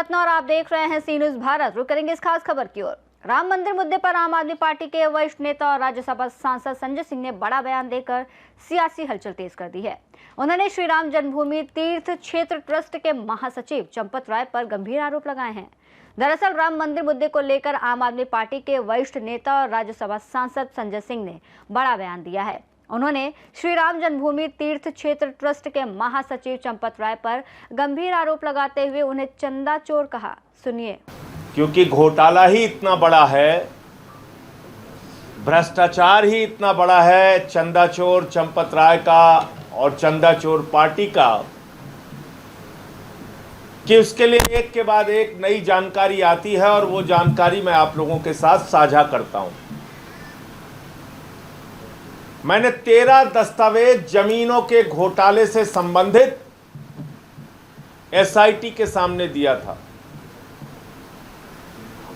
पटना और आप देख रहे हैं सी न्यूज भारत। रुक करेंगे इस खास खबर की ओर। राम मंदिर मुद्दे पर आम आदमी पार्टी के वरिष्ठ नेता और राज्यसभा सांसद संजय सिंह ने बड़ा बयान देकर सियासी हलचल तेज कर दी है। उन्होंने श्री राम जन्मभूमि तीर्थ क्षेत्र ट्रस्ट के महासचिव चंपत राय पर गंभीर आरोप लगाए हैं। दरअसल राम मंदिर मुद्दे को लेकर आम आदमी पार्टी के वरिष्ठ नेता और राज्यसभा सांसद संजय सिंह ने बड़ा बयान दिया है। उन्होंने श्री राम जन्मभूमि तीर्थ क्षेत्र ट्रस्ट के महासचिव चंपत राय पर गंभीर आरोप लगाते हुए उन्हें चंदा चोर कहा। सुनिए। क्योंकि घोटाला ही इतना बड़ा है, भ्रष्टाचार ही इतना बड़ा है चंदा चोर चंपत राय का और चंदा चोर पार्टी का, कि उसके लिए एक के बाद एक नई जानकारी आती है और वो जानकारी मैं आप लोगों के साथ साझा करता हूं। मैंने 13 दस्तावेज जमीनों के घोटाले से संबंधित एसआईटी के सामने दिया था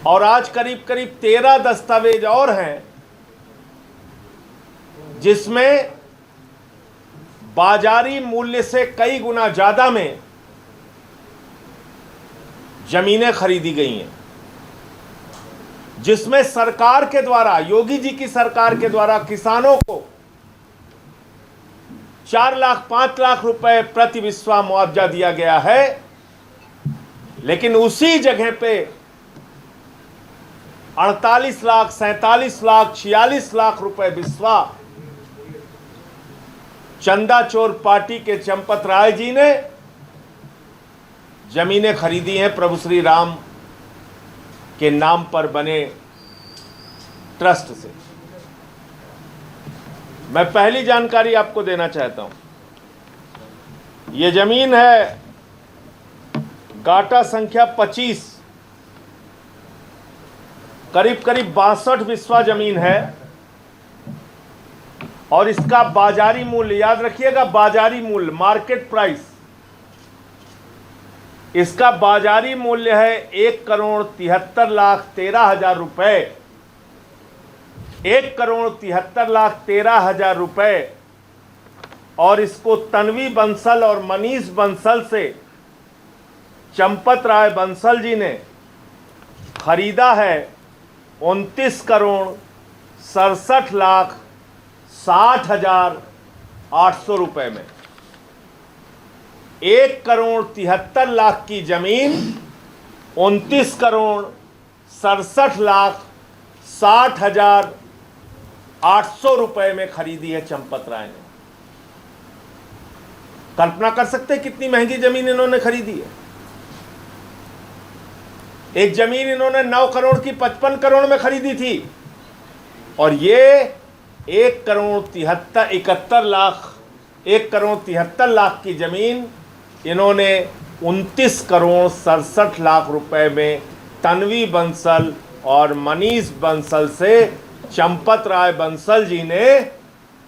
और आज करीब करीब 13 दस्तावेज और हैं जिसमें बाजारी मूल्य से कई गुना ज्यादा में जमीनें खरीदी गई हैं, जिसमें सरकार के द्वारा, योगी जी की सरकार के द्वारा किसानों को 4 लाख 5 लाख रुपए प्रति बिस्वा मुआवजा दिया गया है, लेकिन उसी जगह पे 48 लाख 47 लाख 46 लाख रुपए बिस्वा चंदा चोर पार्टी के चंपत राय जी ने जमीनें खरीदी हैं प्रभु श्री राम के नाम पर बने ट्रस्ट से। मैं पहली जानकारी आपको देना चाहता हूं। यह जमीन है गाटा संख्या 25, करीब करीब 62 बिस्वा जमीन है और इसका बाजारी मूल्य, याद रखिएगा, बाजारी मूल्य, मार्केट प्राइस, इसका बाजारी मूल्य है 1,73,13,000 रुपए, 1,73,13,000 रुपए। और इसको तन्वी बंसल और मनीष बंसल से चंपत राय बंसल जी ने खरीदा है 29,67,60,800 रुपए में। 1,73,00,000 की जमीन 29,67,60,800 रुपए में खरीदी है चंपत राय ने। कल्पना कर सकते हैं कितनी महंगी जमीन इन्होंने खरीदी है। एक जमीन इन्होंने 9 करोड़ की 55 करोड़ में खरीदी थी और ये 1,73,71,00,000 की जमीन इन्होंने 29,67,00,000 रुपए में तन्वी बंसल और मनीष बंसल से चंपत राय बंसल जी ने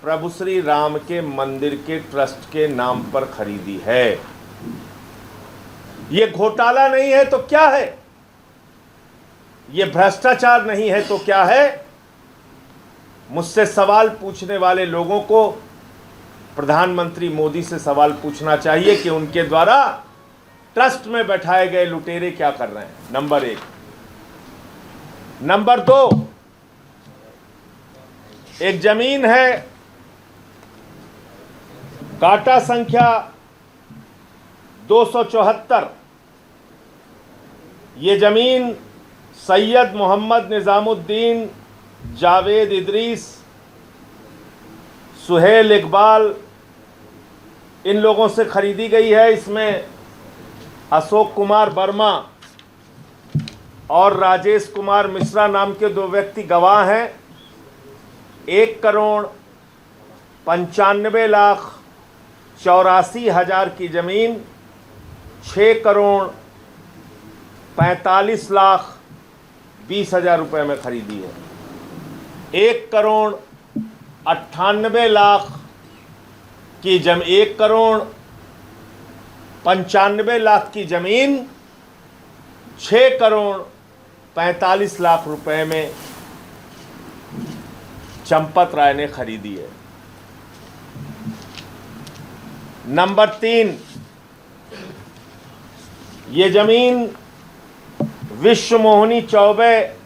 प्रभु श्री राम के मंदिर के ट्रस्ट के नाम पर खरीदी है। ये घोटाला नहीं है तो क्या है? ये भ्रष्टाचार नहीं है तो क्या है? मुझसे सवाल पूछने वाले लोगों को प्रधानमंत्री मोदी से सवाल पूछना चाहिए कि उनके द्वारा ट्रस्ट में बैठाए गए लुटेरे क्या कर रहे हैं। नंबर 1। नंबर 2, एक जमीन है काटा संख्या 274। ये जमीन सैयद मोहम्मद निजामुद्दीन, जावेद इदरीस, सुहेल इकबाल, इन लोगों से खरीदी गई है। इसमें अशोक कुमार वर्मा और राजेश कुमार मिश्रा नाम के 2 व्यक्ति गवाह हैं। 1,95,84,000 की जमीन 6,45,20,000 रुपए में खरीदी है। 1,98,00,000 की 1,95,00,000 की जमीन 6,45,00,000 रुपए में चंपत राय ने खरीदी है। नंबर 3, ये जमीन विश्व मोहिनी चौबे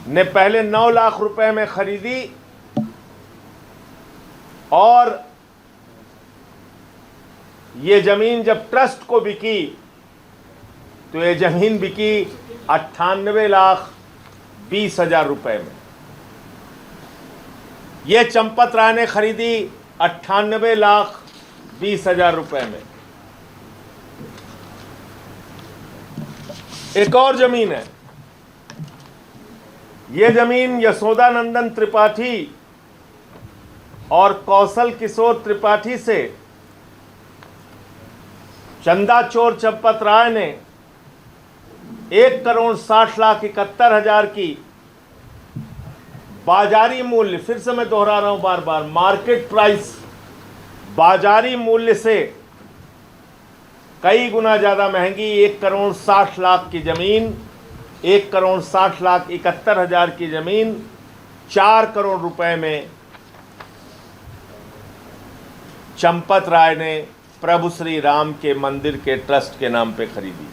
ने पहले 9 लाख रुपए में खरीदी और ये जमीन जब ट्रस्ट को बिकी तो ये जमीन बिकी 98,20,000 रुपए में। ये चंपत राय ने खरीदी 98,20,000 रुपए में। एक और जमीन है, ये जमीन यशोदानंदन त्रिपाठी और कौशल किशोर त्रिपाठी से चंदा चोर चंपत राय ने 1,60,71,000 की बाजारी मूल्य, फिर से मैं दोहरा रहा हूं बार बार, मार्केट प्राइस बाजारी मूल्य से कई गुना ज्यादा महंगी 1,60,00,000 की जमीन, 1,60,71,000 की जमीन 4 करोड़ रुपए में चंपत राय ने प्रभु श्री राम के मंदिर के ट्रस्ट के नाम पे खरीदी।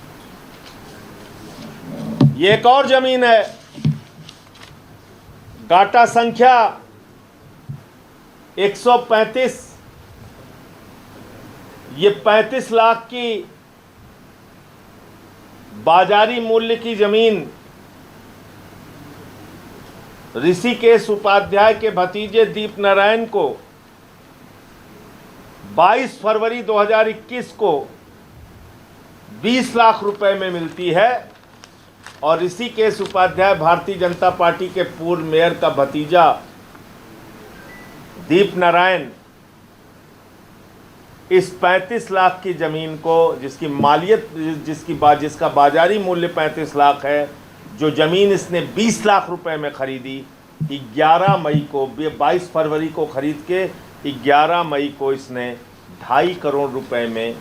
ये एक और जमीन है, गाटा संख्या 135, ये 35 लाख की बाजारी मूल्य की जमीन ऋषिकेश उपाध्याय के भतीजे दीप नारायण को 22 फरवरी 2021 को 20 लाख रुपए में मिलती है और ऋषिकेश उपाध्याय भारतीय जनता पार्टी के पूर्व मेयर का भतीजा दीप नारायण इस 35 लाख की जमीन को, जिसकी मालियत जिसका बाजारी मूल्य 35 लाख है, जो जमीन इसने 20 लाख रुपए में खरीदी, 11 मई को, 22 फरवरी को खरीद के 11 मई को इसने 2.5 करोड़ रुपए में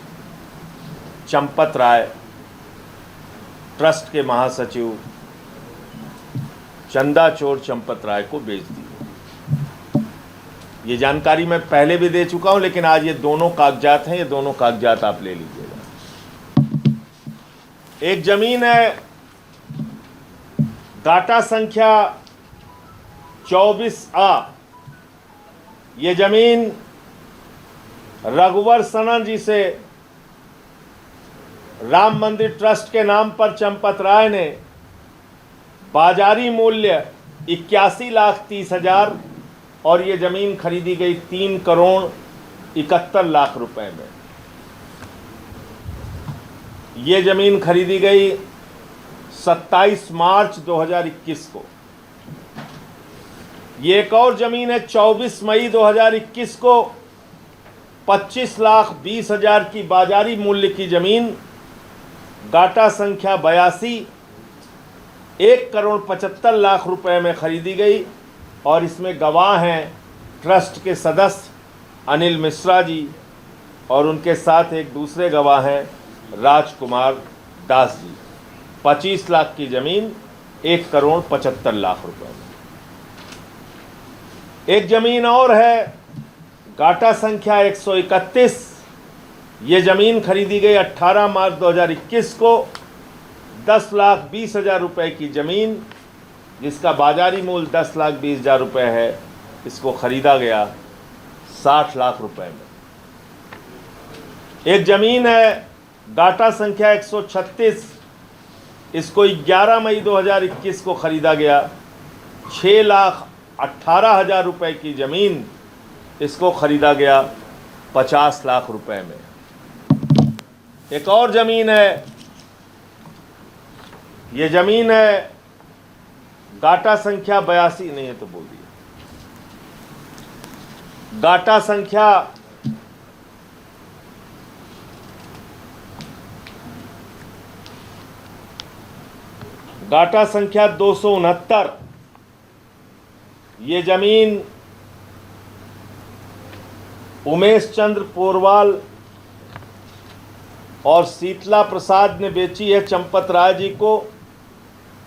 चंपत राय ट्रस्ट के महासचिव चंदा चोर चंपत राय को बेच दी। ये जानकारी मैं पहले भी दे चुका हूं, लेकिन आज ये दोनों कागजात हैं, ये दोनों कागजात आप ले लीजिएगा। एक जमीन है गाटा संख्या 24A, ये जमीन रघुवर सनन जी से राम मंदिर ट्रस्ट के नाम पर चंपत राय ने बाजारी मूल्य 81,30,000 और ये जमीन खरीदी गई 3,71,00,000 रुपए में। ये जमीन खरीदी गई 27 मार्च 2021 को। ये एक और जमीन है 24 मई 2021 को 25,20,000 की बाजारी मूल्य की जमीन गाटा संख्या 82 1,75,00,000 रुपए में खरीदी गई और इसमें गवाह हैं ट्रस्ट के सदस्य अनिल मिश्रा जी और उनके साथ एक दूसरे गवाह हैं राजकुमार दास जी। 25 लाख की जमीन 1,75,00,000 रुपए में। एक जमीन और है गाटा संख्या 131, ये जमीन खरीदी गई 18 मार्च 2021 को 10,20,000 रुपए की जमीन, जिसका बाजारी मूल्य 10,20,000 रुपए है, इसको खरीदा गया 60 लाख रुपए में। एक जमीन है गाटा संख्या 136, इसको 11 मई 2021 को खरीदा गया 6,18,000 रुपए की जमीन, इसको खरीदा गया 50 लाख रुपए में। एक और जमीन है, ये जमीन है गाटा संख्या 82, नहीं है तो बोल दिया, गाटा संख्या 269, ये जमीन उमेश चंद्र पोरवाल और शीतला प्रसाद ने बेची है चंपत राय जी को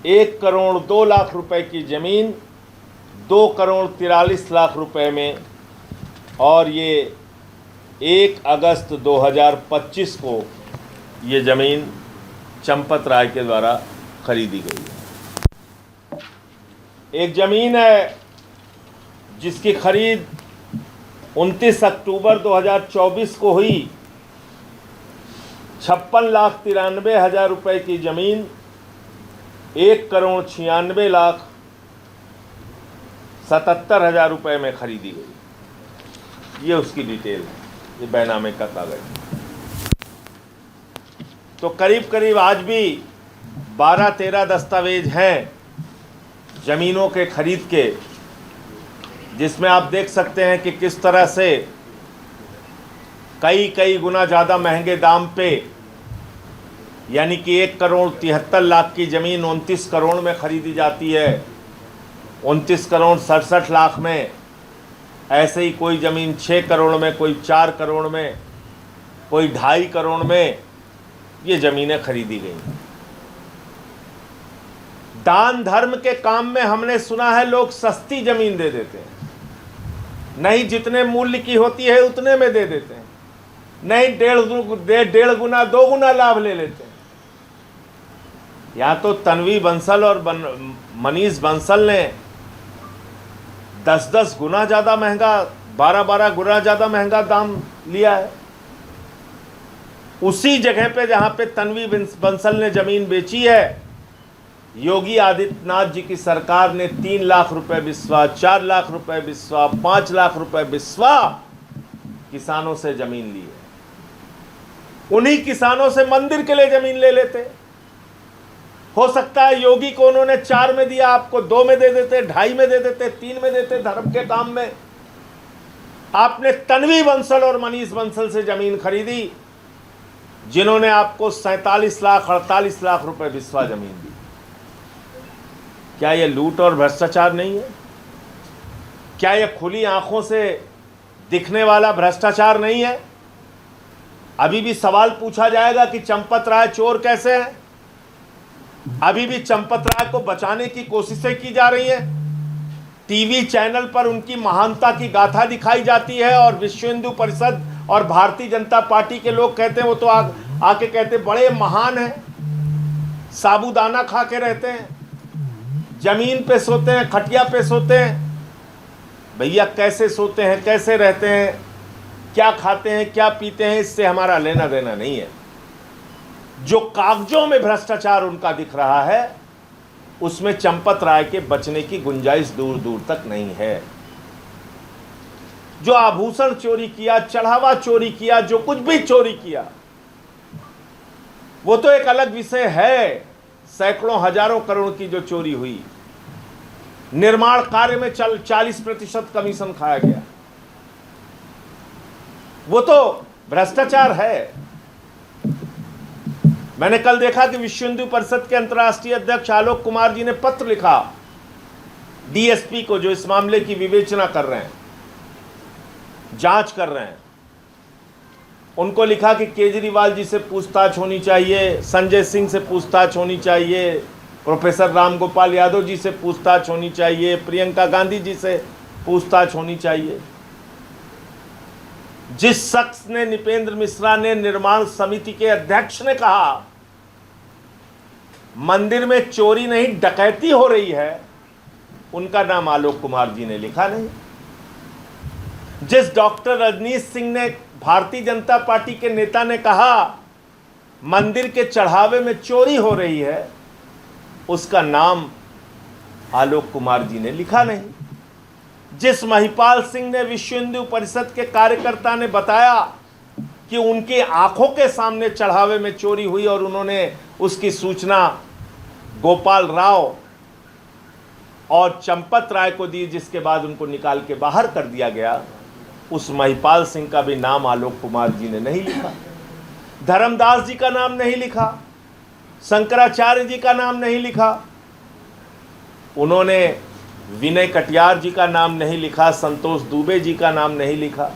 1,02,00,000 रुपए की जमीन 2,43,00,000 रुपए में, और ये 1 अगस्त 2025 को ये ज़मीन चंपत राय के द्वारा खरीदी गई है। एक जमीन है जिसकी खरीद 29 अक्टूबर 2024 को हुई। 56,93,000 रुपए की जमीन 1,96,77,000 रुपए में खरीदी गई। ये उसकी डिटेल है, ये बैनामे का कागज। तो करीब करीब आज भी 12-13 दस्तावेज हैं जमीनों के खरीद के, जिसमें आप देख सकते हैं कि किस तरह से कई गुना ज़्यादा महंगे दाम पे, यानी कि 1,73,00,000 की ज़मीन 29 करोड़ में खरीदी जाती है, 29,67,00,000 में। ऐसे ही कोई ज़मीन 6 करोड़ में, कोई 4 करोड़ में, कोई 2.5 करोड़ में ये ज़मीनें खरीदी गई। दान धर्म के काम में हमने सुना है लोग सस्ती ज़मीन दे देते हैं, नहीं जितने मूल्य की होती है उतने में दे देते हैं, नहीं 1.5 गुना 2 गुना लाभ ले लेते हैं। यहाँ तो तन्वी बंसल और मनीष बंसल ने 10-10 गुना ज़्यादा महंगा, 12-12 गुना ज़्यादा महंगा दाम लिया है। उसी जगह पे जहाँ पे तन्वी बंसल ने ज़मीन बेची है, योगी आदित्यनाथ जी की सरकार ने 3 लाख रुपए बिस्वा, 4 लाख रुपए बिस्वा, 5 लाख रुपए बिस्वा किसानों से जमीन ली है। उन्हीं किसानों से मंदिर के लिए जमीन ले लेते। हो सकता है योगी को उन्होंने 4 में दिया, आपको 2 में दे देते, 2.5 में दे देते, 3 में देते धर्म के काम में। आपने तन्वी बंसल और मनीष बंसल से जमीन खरीदी, जिन्होंने आपको 47 लाख 48 लाख रुपए बिस्वा जमीन दी। क्या यह लूट और भ्रष्टाचार नहीं है? क्या यह खुली आंखों से दिखने वाला भ्रष्टाचार नहीं है? अभी भी सवाल पूछा जाएगा कि चंपत राय चोर कैसे हैं? अभी भी चंपत राय को बचाने की कोशिशें की जा रही हैं। टीवी चैनल पर उनकी महानता की गाथा दिखाई जाती है और विश्व हिंदू परिषद और भारतीय जनता पार्टी के लोग कहते हैं, वो तो आके कहते बड़े महान हैं, साबूदाना खा के रहते हैं, जमीन पे सोते हैं, खटिया पे सोते हैं। भैया कैसे सोते हैं, कैसे रहते हैं, क्या खाते हैं, क्या पीते हैं, इससे हमारा लेना देना नहीं है। जो कागजों में भ्रष्टाचार उनका दिख रहा है, उसमें चंपत राय के बचने की गुंजाइश दूर दूर तक नहीं है। जो आभूषण चोरी किया, चढ़ावा चोरी किया, जो कुछ भी चोरी किया, वो तो एक अलग विषय है। सैकड़ों हजारों करोड़ की जो चोरी हुई, निर्माण कार्य में 40% कमीशन खाया गया, वो तो भ्रष्टाचार है। मैंने कल देखा कि विश्व हिंदू परिषद के अंतर्राष्ट्रीय अध्यक्ष आलोक कुमार जी ने पत्र लिखा डीएसपी को, जो इस मामले की विवेचना कर रहे हैं, जांच कर रहे हैं। उनको लिखा कि केजरीवाल जी से पूछताछ होनी चाहिए, संजय सिंह से पूछताछ होनी चाहिए, प्रोफेसर राम गोपाल यादव जी से पूछताछ होनी चाहिए, प्रियंका गांधी जी से पूछताछ होनी चाहिए। जिस शख्स ने, निपेंद्र मिश्रा ने, निर्माण समिति के अध्यक्ष ने कहा मंदिर में चोरी नहीं डकैती हो रही है, उनका नाम आलोक कुमार जी ने लिखा नहीं। जिस डॉक्टर रजनीश सिंह ने, भारतीय जनता पार्टी के नेता ने कहा मंदिर के चढ़ावे में चोरी हो रही है, उसका नाम आलोक कुमार जी ने लिखा नहीं। जिस महिपाल सिंह ने, विश्व हिंदू परिषद के कार्यकर्ता ने बताया कि उनकी आंखों के सामने चढ़ावे में चोरी हुई और उन्होंने उसकी सूचना गोपाल राव और चंपत राय को दी, जिसके बाद उनको निकाल के बाहर कर दिया गया, उस महिपाल सिंह का भी नाम आलोक कुमार जी ने नहीं लिखा। धर्मदास जी का नाम नहीं लिखा, शंकराचार्य जी का नाम नहीं लिखा, उन्होंने विनय कटियार जी का नाम नहीं लिखा, संतोष दुबे जी का नाम नहीं लिखा।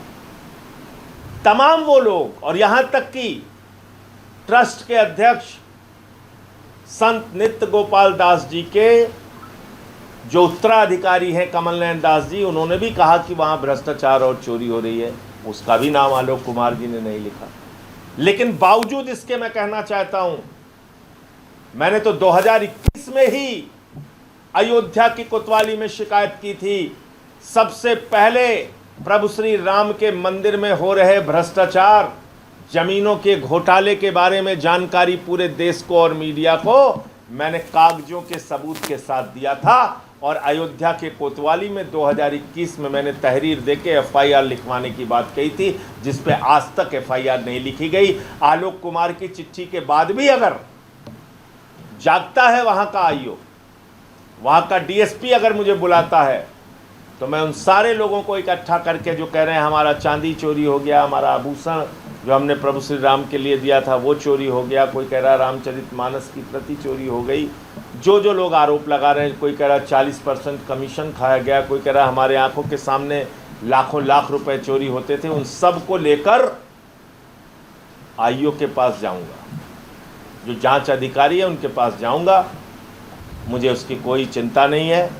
तमाम वो लोग, और यहां तक कि ट्रस्ट के अध्यक्ष संत नित्य गोपाल दास जी के जो उत्तराधिकारी हैं कमल नयन दास जी, उन्होंने भी कहा कि वहां भ्रष्टाचार और चोरी हो रही है, उसका भी नाम आलोक कुमार जी ने नहीं लिखा। लेकिन बावजूद इसके मैं कहना चाहता हूं मैंने तो 2021 में ही अयोध्या की कोतवाली में शिकायत की थी। सबसे पहले प्रभु श्री राम के मंदिर में हो रहे भ्रष्टाचार, जमीनों के घोटाले के बारे में जानकारी पूरे देश को और मीडिया को मैंने कागजों के सबूत के साथ दिया था। और अयोध्या के कोतवाली में 2021 में मैंने तहरीर देके एफआईआर लिखवाने की बात कही थी, जिस पे आज तक एफआईआर नहीं लिखी गई। आलोक कुमार की चिट्ठी के बाद भी अगर जागता है वहां का आईओ, वहां का डीएसपी अगर मुझे बुलाता है, तो मैं उन सारे लोगों को इकट्ठा करके जो कह रहे हैं हमारा चांदी चोरी हो गया, हमारा आभूषण जो हमने प्रभु श्री राम के लिए दिया था वो चोरी हो गया, कोई कह रहा रामचरितमानस की प्रति चोरी हो गई, जो लोग आरोप लगा रहे हैं, कोई कह रहा 40% कमीशन खाया गया, कोई कह रहा हमारे आंखों के सामने लाखों लाख रुपए चोरी होते थे, उन सब को लेकर आईओ के पास जाऊंगा, जो जांच अधिकारी है उनके पास जाऊंगा। मुझे उसकी कोई चिंता नहीं है,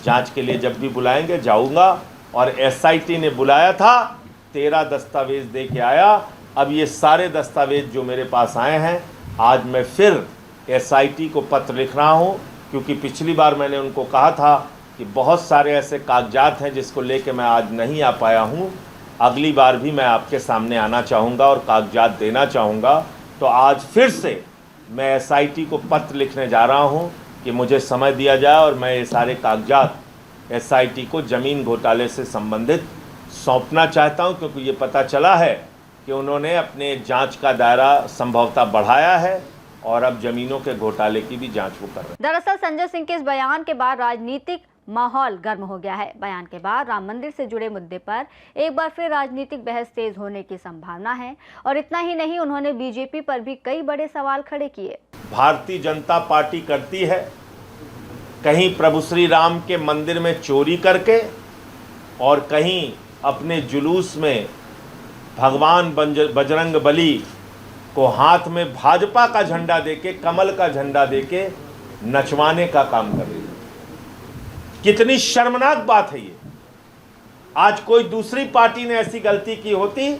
जांच के लिए जब भी बुलाएंगे जाऊंगा। और एसआईटी ने बुलाया था, 13 दस्तावेज दे के आया। अब ये सारे दस्तावेज जो मेरे पास आए हैं, आज मैं फिर एसआईटी को पत्र लिख रहा हूँ, क्योंकि पिछली बार मैंने उनको कहा था कि बहुत सारे ऐसे कागजात हैं जिसको लेके मैं आज नहीं आ पाया हूँ। अगली बार भी मैं आपके सामने आना चाहूँगा और कागजात देना चाहूँगा। तो आज फिर से मैं एसआईटी को पत्र लिखने जा रहा हूँ कि मुझे समय दिया जाए और मैं ये सारे कागजात एसआईटी को ज़मीन घोटाले से संबंधित सौंपना चाहता हूँ, क्योंकि ये पता चला है कि उन्होंने अपने जांच का दायरा संभवतः बढ़ाया है और अब जमीनों के घोटाले की भी जांच वो कर रहे हैं। दरअसल संजय सिंह के इस बयान के बाद राजनीतिक माहौल गर्म हो गया है। बयान के बाद राम मंदिर से जुड़े मुद्दे पर एक बार फिर राजनीतिक बहस तेज होने की संभावना है। और इतना ही नहीं, उन्होंने बीजेपी पर भी कई बड़े सवाल खड़े किए। भारतीय जनता पार्टी करती है कहीं प्रभु श्री राम के मंदिर में चोरी करके और कहीं अपने जुलूस में भगवान बजरंग बली को हाथ में भाजपा का झंडा देके, कमल का झंडा देके नचवाने का काम कर रही है। कितनी शर्मनाक बात है ये। आज कोई दूसरी पार्टी ने ऐसी गलती की होती,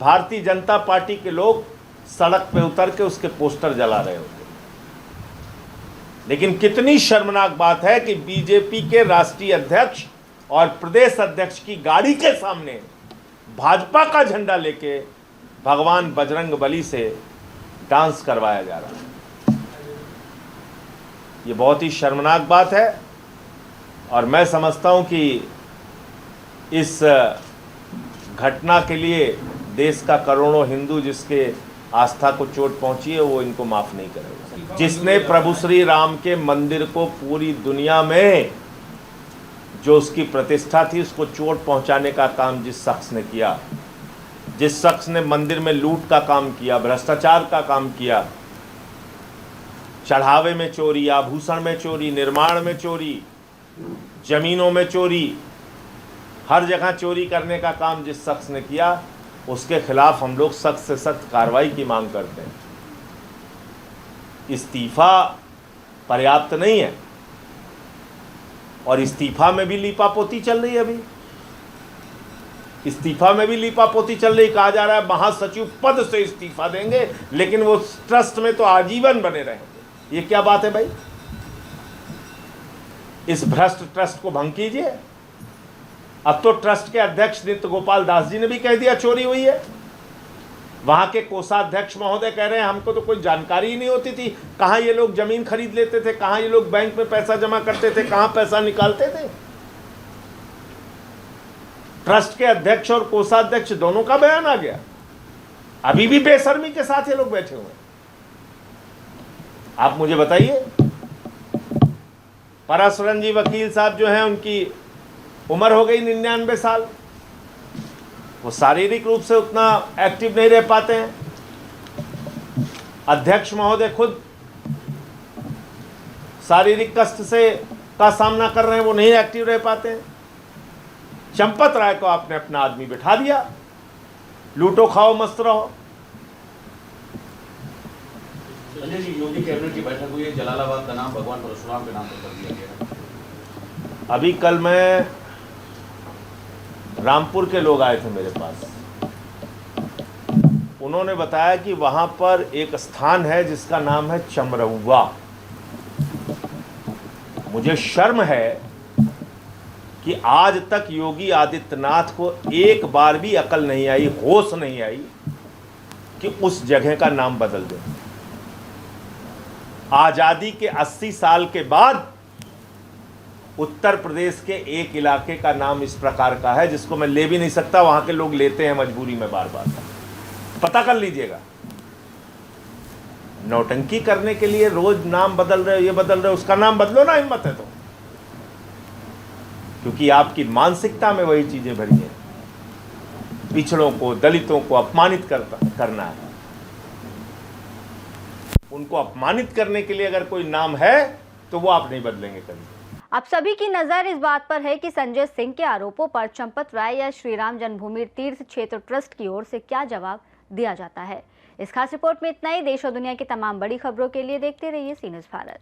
भारतीय जनता पार्टी के लोग सड़क पे उतर के उसके पोस्टर जला रहे होते। लेकिन कितनी शर्मनाक बात है कि बीजेपी के राष्ट्रीय अध्यक्ष और प्रदेश अध्यक्ष की गाड़ी के सामने भाजपा का झंडा लेके भगवान बजरंग बली से डांस करवाया जा रहा है। ये बहुत ही शर्मनाक बात है। और मैं समझता हूं कि इस घटना के लिए देश का करोड़ों हिंदू जिसके आस्था को चोट पहुंची है, वो इनको माफ नहीं करेगा। जिसने प्रभु श्री राम के मंदिर को पूरी दुनिया में जो उसकी प्रतिष्ठा थी उसको चोट पहुंचाने का काम जिस शख्स ने किया, जिस शख्स ने मंदिर में लूट का काम किया, भ्रष्टाचार का काम किया, चढ़ावे में चोरी, आभूषण में चोरी, निर्माण में चोरी, जमीनों में चोरी, हर जगह चोरी करने का काम जिस शख्स ने किया, उसके खिलाफ हम लोग सख्त से सख्त कार्रवाई की मांग करते हैं। इस्तीफा पर्याप्त नहीं है और इस्तीफा में भी लीपापोती चल रही है। अभी इस्तीफा में भी लीपापोती चल रही। कहा जा रहा है महासचिव पद से इस्तीफा देंगे, लेकिन वो ट्रस्ट में तो आजीवन बने रहेंगे। ये क्या बात है भाई? इस भ्रष्ट ट्रस्ट को भंग कीजिए। अब तो ट्रस्ट के अध्यक्ष नित्य गोपाल दास जी ने भी कह दिया चोरी हुई है। वहां के कोषाध्यक्ष महोदय कह रहे हैं हमको तो कोई जानकारी ही नहीं होती थी, कहां ये लोग जमीन खरीद लेते थे, कहां ये लोग बैंक में पैसा जमा करते थे, कहां पैसा निकालते थे। ट्रस्ट के अध्यक्ष और कोषाध्यक्ष दोनों का बयान आ गया। अभी भी बेशर्मी के साथ ये लोग बैठे हुए हैं। आप मुझे बताइए, पराशरन जी वकील साहब जो हैं, उनकी उम्र हो गई 99 साल। वो शारीरिक रूप से उतना एक्टिव नहीं रह पाते हैं। अध्यक्ष महोदय खुद शारीरिक कष्ट से का सामना कर रहे हैं, वो नहीं एक्टिव रह पाते हैं। चंपत राय को आपने अपना आदमी बिठा दिया, लूटो खाओ मस्त रहो। संजय जी, योगी कैबिनेट की बैठक हुई है, जलालाबाद का नाम भगवान परशुराम के नाम पर कर दिया गया। अभी कल मैं रामपुर के लोग आए थे मेरे पास, उन्होंने बताया कि वहां पर एक स्थान है जिसका नाम है चमरौआ। मुझे शर्म है कि आज तक योगी आदित्यनाथ को एक बार भी अकल नहीं आई, होश नहीं आई कि उस जगह का नाम बदल दें। आजादी के 80 साल के बाद उत्तर प्रदेश के एक इलाके का नाम इस प्रकार का है जिसको मैं ले भी नहीं सकता, वहां के लोग लेते हैं मजबूरी में बार बार। पता कर लीजिएगा। नौटंकी करने के लिए रोज नाम बदल रहे हो, ये बदल रहे हो, उसका नाम बदलो ना, हिम्मत है तो। क्योंकि आपकी मानसिकता में वही चीजें भरी हैं। पिछड़ों को, दलितों को अपमानित करना है। उनको अपमानित करने के लिए अगर कोई नाम है तो वो आप नहीं बदलेंगे कभी। अब सभी की नजर इस बात पर है कि संजय सिंह के आरोपों पर चंपत राय या श्री राम जन्मभूमि तीर्थ क्षेत्र ट्रस्ट की ओर से क्या जवाब दिया जाता है। इस खास रिपोर्ट में इतना ही। देश और दुनिया की तमाम बड़ी खबरों के लिए देखते रहिए सी न्यूज़ भारत।